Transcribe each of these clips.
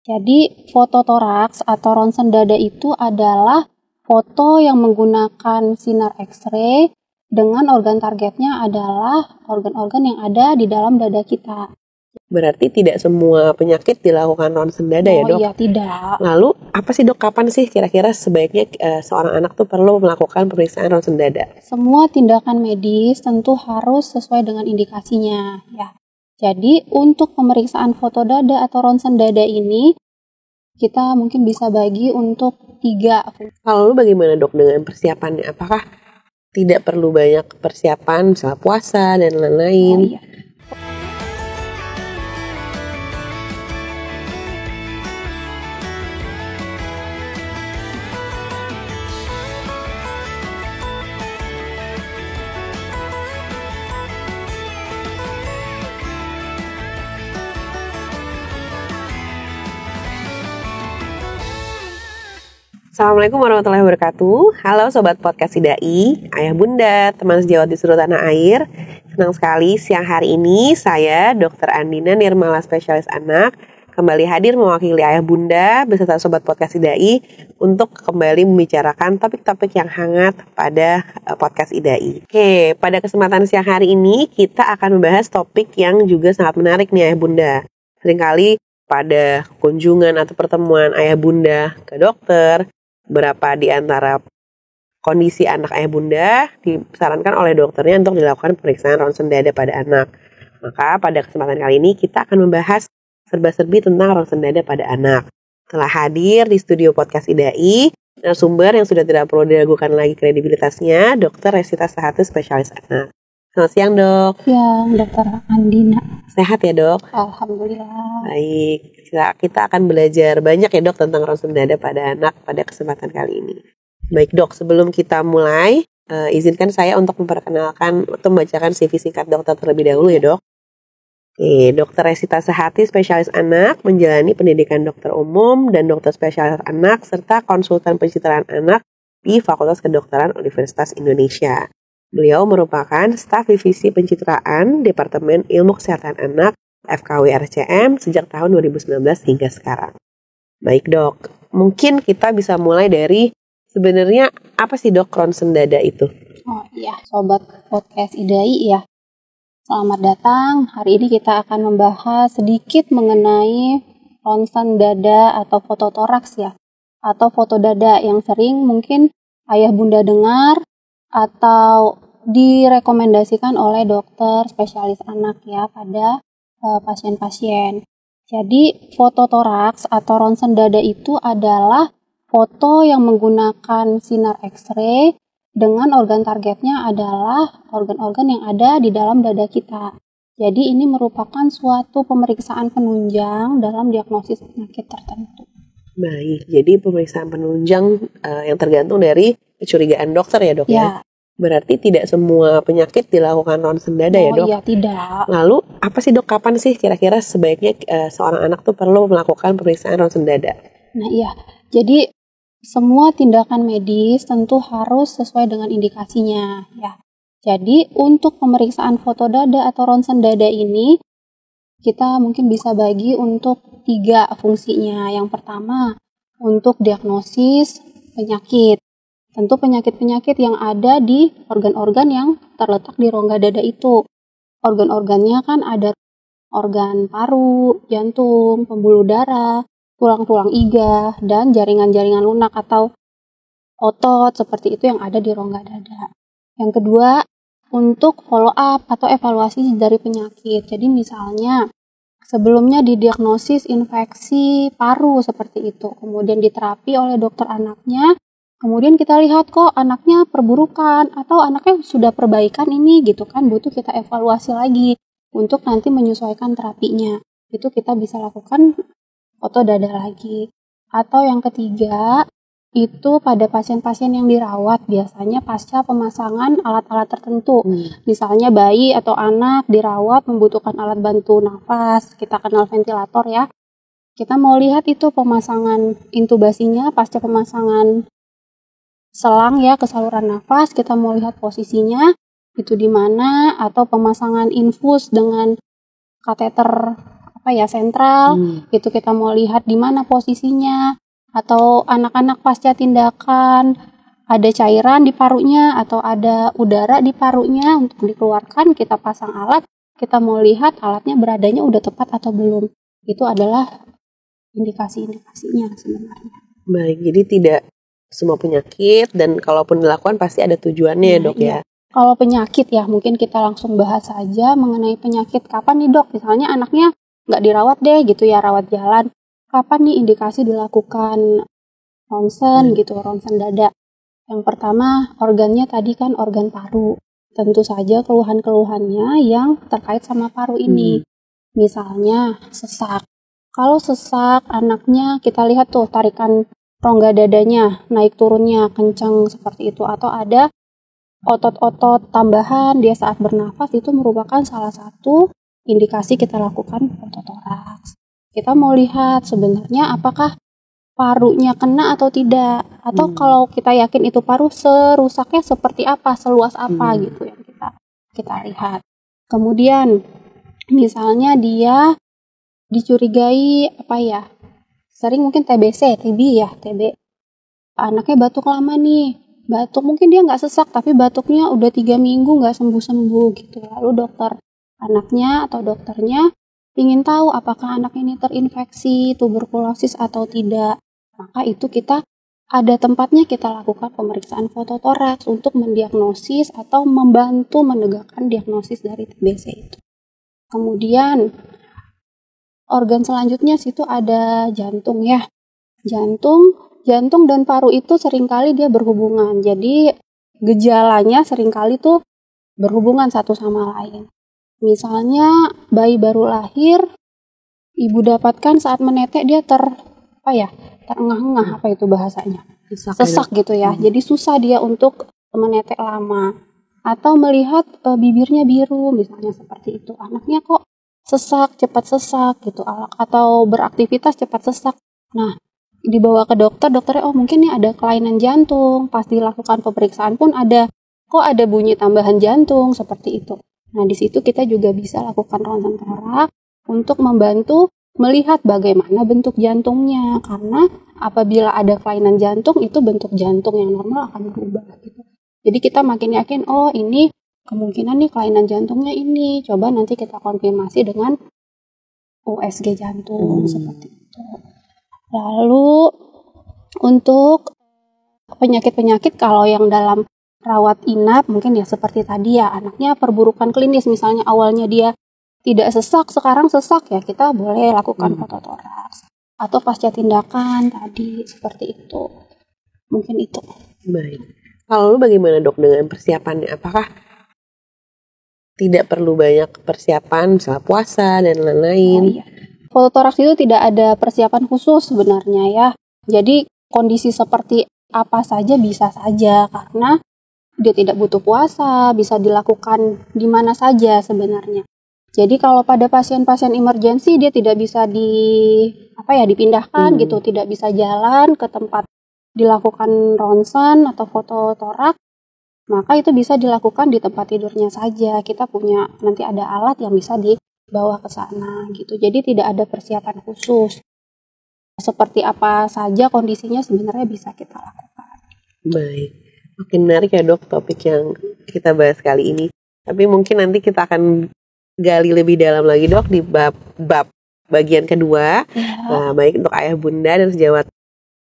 Jadi foto toraks atau ronsen dada itu adalah foto yang menggunakan sinar X-ray dengan organ targetnya adalah organ-organ yang ada di dalam dada kita. Berarti tidak semua penyakit dilakukan ronsen dada ya dok? Oh iya, tidak. Lalu apa sih dok, kapan sih kira-kira sebaiknya seorang anak tuh perlu melakukan pemeriksaan ronsen dada? Semua tindakan medis tentu harus sesuai dengan indikasinya ya. Jadi untuk pemeriksaan foto dada atau ronsen dada ini kita mungkin bisa bagi untuk 3. Lalu bagaimana dok dengan persiapannya? Apakah tidak perlu banyak persiapan misalnya puasa dan lain-lain? Oh iya. Assalamualaikum warahmatullahi wabarakatuh. Halo Sobat Podcast IDAI, Ayah Bunda, teman sejawat di seluruh tanah air. Senang sekali siang hari ini saya, Dr. Andina Nirmala, spesialis anak, kembali hadir mewakili Ayah Bunda beserta Sobat Podcast IDAI untuk kembali membicarakan topik-topik yang hangat pada Podcast IDAI. Oke, pada kesempatan siang hari ini kita akan membahas topik yang juga sangat menarik nih Ayah Bunda. Seringkali pada kunjungan atau pertemuan Ayah Bunda ke dokter, berapa di antara kondisi anak Ayah Bunda disarankan oleh dokternya untuk dilakukan pemeriksaan ronsen dada pada anak. Maka pada kesempatan kali ini kita akan membahas serba-serbi tentang ronsen dada pada anak. Telah hadir di studio Podcast IDAI narasumber yang sudah tidak perlu diragukan lagi kredibilitasnya, Dr. Resita Sehati, spesialis anak. Selamat siang dok. Siang Dr. Andina. Sehat ya dok? Alhamdulillah. Baik, kita akan belajar banyak ya dok tentang ronsen dada pada anak pada kesempatan kali ini. Baik dok, sebelum kita mulai, izinkan saya untuk memperkenalkan atau membacakan CV singkat dokter terlebih dahulu ya dok. Oke, Dr. Resita Sehati, spesialis anak, menjalani pendidikan dokter umum dan dokter spesialis anak serta konsultan pencitraan anak di Fakultas Kedokteran Universitas Indonesia. Beliau merupakan staf divisi pencitraan Departemen Ilmu Kesehatan Anak FKW RCM sejak tahun 2019 hingga sekarang. Baik dok, mungkin kita bisa mulai dari sebenarnya apa sih dok ronsen dada itu? Oh iya, Sobat Podcast IDAI ya. Selamat datang. Hari ini kita akan membahas sedikit mengenai ronsen dada atau foto toraks ya. Atau foto dada yang sering mungkin Ayah Bunda dengar atau direkomendasikan oleh dokter spesialis anak ya pada pasien-pasien. Jadi foto toraks atau ronsen dada itu adalah foto yang menggunakan sinar X-ray dengan organ targetnya adalah organ-organ yang ada di dalam dada kita. Jadi ini merupakan suatu pemeriksaan penunjang dalam diagnosis penyakit tertentu. Baik, jadi pemeriksaan penunjang yang tergantung dari kecurigaan dokter ya dok ya? Berarti tidak semua penyakit dilakukan ronsen dada ya dok? Oh iya, tidak. Lalu apa sih dok, kapan sih kira-kira sebaiknya seorang anak tuh perlu melakukan pemeriksaan ronsen dada? Nah iya, jadi semua tindakan medis tentu harus sesuai dengan indikasinya ya. Jadi untuk pemeriksaan foto dada atau ronsen dada ini kita mungkin bisa bagi untuk 3 fungsinya. Yang pertama untuk diagnosis penyakit. Tentu penyakit-penyakit yang ada di organ-organ yang terletak di rongga dada itu. Organ-organnya kan ada organ paru, jantung, pembuluh darah, tulang-tulang iga, dan jaringan-jaringan lunak atau otot seperti itu yang ada di rongga dada. Yang kedua, untuk follow up atau evaluasi dari penyakit. Jadi misalnya sebelumnya didiagnosis infeksi paru seperti itu, kemudian diterapi oleh dokter anaknya. Kemudian kita lihat kok anaknya perburukan atau anaknya sudah perbaikan ini gitu kan, butuh kita evaluasi lagi untuk nanti menyesuaikan terapinya. Itu kita bisa lakukan foto dada lagi. Atau yang ketiga, itu pada pasien-pasien yang dirawat biasanya pasca pemasangan alat-alat tertentu. Misalnya bayi atau anak dirawat membutuhkan alat bantu nafas, kita kenal ventilator ya. Kita mau lihat itu pemasangan intubasinya pasca pemasangan selang ya ke saluran nafas, kita mau lihat posisinya itu di mana, atau pemasangan infus dengan kateter sentral, itu kita mau lihat di mana posisinya, atau anak-anak pasca tindakan ada cairan di parunya atau ada udara di parunya untuk dikeluarkan, kita pasang alat, kita mau lihat alatnya beradanya udah tepat atau belum. Itu adalah indikasi-indikasinya sebenarnya. Baik, jadi tidak semua penyakit dan kalaupun dilakukan pasti ada tujuannya ya dok ya. Kalau penyakit ya mungkin kita langsung bahas saja mengenai penyakit. Kapan nih dok, misalnya anaknya nggak dirawat deh gitu ya, rawat jalan. Kapan nih indikasi dilakukan ronsen gitu, ronsen dada. Yang pertama organnya tadi kan organ paru. Tentu saja keluhan-keluhannya yang terkait sama paru ini. Misalnya sesak. Kalau sesak anaknya kita lihat tuh tarikan rongga dadanya naik turunnya kencang seperti itu, atau ada otot-otot tambahan dia saat bernafas, itu merupakan salah satu indikasi kita lakukan fototoraks. Kita mau lihat sebenarnya apakah parunya kena atau tidak, atau kalau kita yakin itu paru, serusaknya seperti apa, seluas apa gitu yang kita lihat. Kemudian misalnya dia dicurigai sering mungkin TBC, TB. Anaknya batuk lama nih, batuk mungkin dia nggak sesak tapi batuknya udah 3 minggu nggak sembuh-sembuh gitu. Lalu dokter anaknya atau dokternya ingin tahu apakah anak ini terinfeksi tuberkulosis atau tidak. Maka itu kita ada tempatnya kita lakukan pemeriksaan fototoraks untuk mendiagnosis atau membantu menegakkan diagnosis dari TBC itu. Kemudian organ selanjutnya situ ada jantung ya. Jantung dan paru itu seringkali dia berhubungan. Jadi gejalanya seringkali tuh berhubungan satu sama lain. Misalnya bayi baru lahir, ibu dapatkan saat menetek dia terengah-engah, itu bahasanya? Sesak gitu ya. Jadi susah dia untuk menetek lama. Atau melihat bibirnya biru, misalnya seperti itu. Anaknya kok sesak, cepat sesak gitu, atau beraktivitas cepat sesak. Nah, dibawa ke dokternya, mungkin nih ada kelainan jantung. Pas dilakukan pemeriksaan pun ada bunyi tambahan jantung seperti itu. Nah, di situ kita juga bisa lakukan ronsen toraks untuk membantu melihat bagaimana bentuk jantungnya, karena apabila ada kelainan jantung itu bentuk jantung yang normal akan berubah gitu. Jadi kita makin yakin, ini kemungkinan nih kelainan jantungnya ini. Coba nanti kita konfirmasi dengan USG jantung seperti itu. Lalu untuk penyakit-penyakit kalau yang dalam rawat inap mungkin ya seperti tadi ya, anaknya perburukan klinis, misalnya awalnya dia tidak sesak, sekarang sesak ya, kita boleh lakukan fototoraks. Atau pasca tindakan tadi seperti itu. Mungkin itu. Baik. Kalau bagaimana dok dengan persiapannya? Apakah tidak perlu banyak persiapan, misalnya puasa dan lain-lain? Fototoraks itu tidak ada persiapan khusus sebenarnya ya. Jadi kondisi seperti apa saja bisa saja, karena dia tidak butuh puasa, bisa dilakukan di mana saja sebenarnya. Jadi kalau pada pasien-pasien emergensi dia tidak bisa dipindahkan gitu, tidak bisa jalan ke tempat dilakukan ronsen atau fototoraks, maka itu bisa dilakukan di tempat tidurnya saja. Kita punya nanti ada alat yang bisa dibawa ke sana gitu. Jadi tidak ada persiapan khusus. Seperti apa saja kondisinya sebenarnya bisa kita lakukan. Baik. Makin menarik ya dok topik yang kita bahas kali ini. Tapi mungkin nanti kita akan gali lebih dalam lagi dok di bab bagian kedua. Nah, baik untuk ayah bunda dan sejawat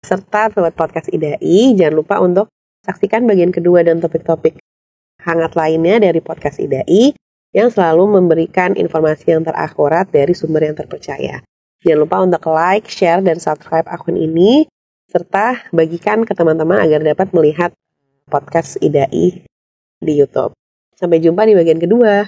serta sobat podcast IDAI, jangan lupa untuk saksikan bagian kedua dan topik-topik hangat lainnya dari podcast IDAI yang selalu memberikan informasi yang terakurat dari sumber yang terpercaya. Jangan lupa untuk like, share, dan subscribe akun ini, serta bagikan ke teman-teman agar dapat melihat podcast IDAI di YouTube. Sampai jumpa di bagian kedua.